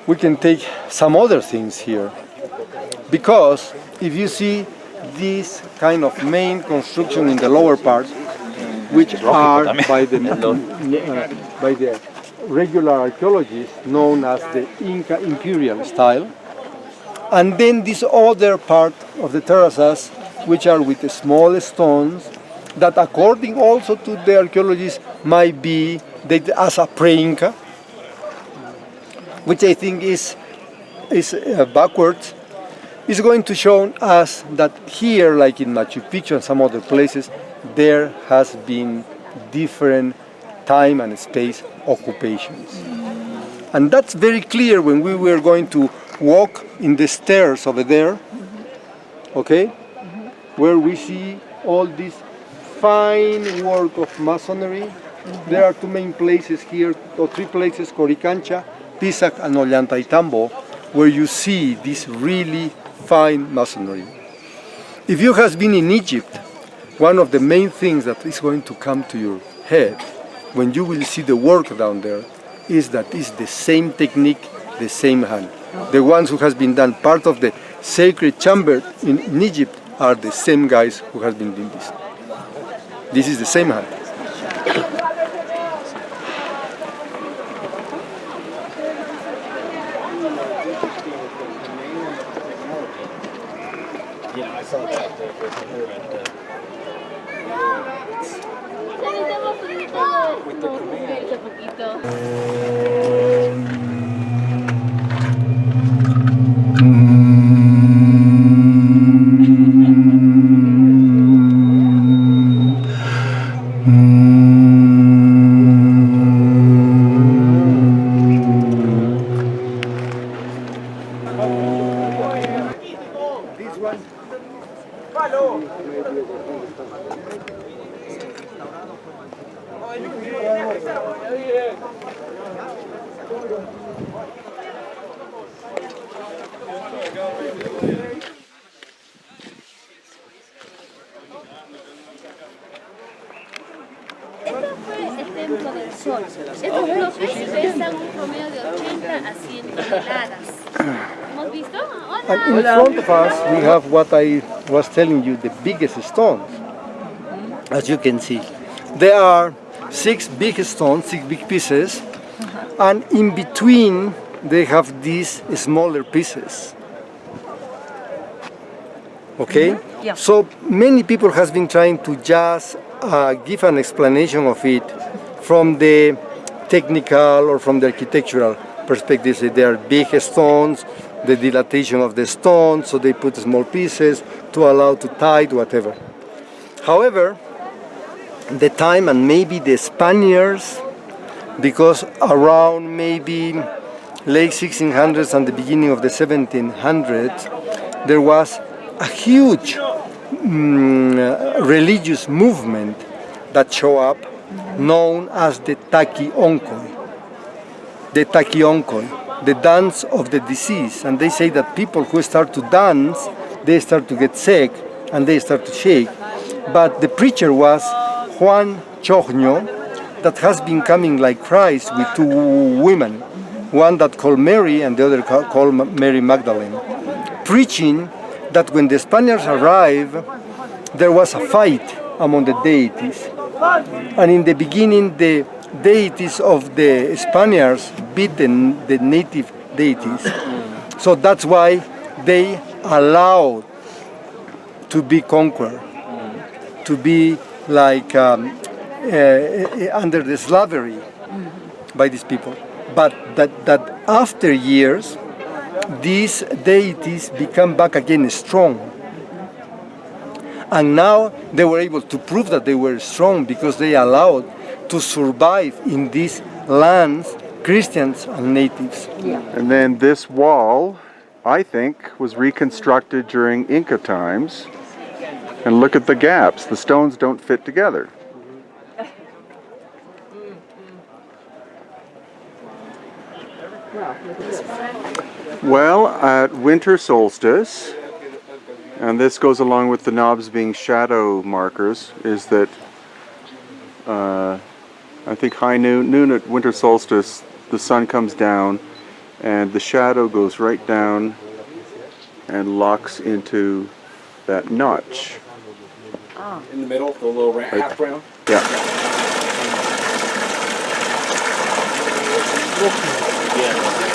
we can take some other things here. Because if you see this kind of main construction in the lower part, which are by the regular archaeologists known as the Inca imperial style, and then this other part of the terraces, which are with the small stones, that according also to the archaeologists might be dated as a pre-Inca, which I think is backwards, is going to show us that here, like in Machu Picchu and some other places, there has been different time and space occupations. And that's very clear when we were going to walk in the stairs over there, okay, where we see all this fine work of masonry. There are two main places here, or three places, Coricancha, Pisac and Ollantaytambo, where you see this really fine masonry. If you have been in Egypt, one of the main things that is going to come to your head when you will see the work down there is that it's the same technique, the same hand. The ones who has been done part of the sacred chamber in Egypt are the same guys who has been doing this. This is the same hand. I saw that with the Estos bloques pesan un promedio de 80 a 100 toneladas. ¿Hemos visto? And in front of us, we have what I was telling you, the biggest stones. As you can see, there are 6 big stones, 6 big pieces, and in between they have these smaller pieces. Okay? Yeah. So many people has been trying to just give an explanation of it from the technical or from the architectural perspective. Say they are big stones, the dilatation of the stone, so they put small pieces to allow to tie it, whatever. However, the time and maybe the Spaniards, because around maybe late 1600s and the beginning of the 1700s, there was a huge religious movement that showed up, known as the Taquioncol. The Taquioncol, the dance of the disease. And they say that people who start to dance, they start to get sick and they start to shake. But the preacher was Juan Chogno, that has been coming like Christ with 2 women, one that called Mary and the other called Mary Magdalene, preaching that when the Spaniards arrived, there was a fight among the deities. And in the beginning, the deities of the Spaniards beat the native deities. So that's why they allowed to be conquered, to be like under the slavery by these people. But that after years, these deities become back again strong. And now they were able to prove that they were strong because they allowed to survive in these lands Christians and natives. Yeah. And then this wall, I think, was reconstructed during Inca times. And look at the gaps. The stones don't fit together. Well, at winter solstice, and this goes along with the knobs being shadow markers, is that I think high noon at winter solstice, the sun comes down and the shadow goes right down and locks into that notch. In the middle, the little half round. Yeah. Yeah.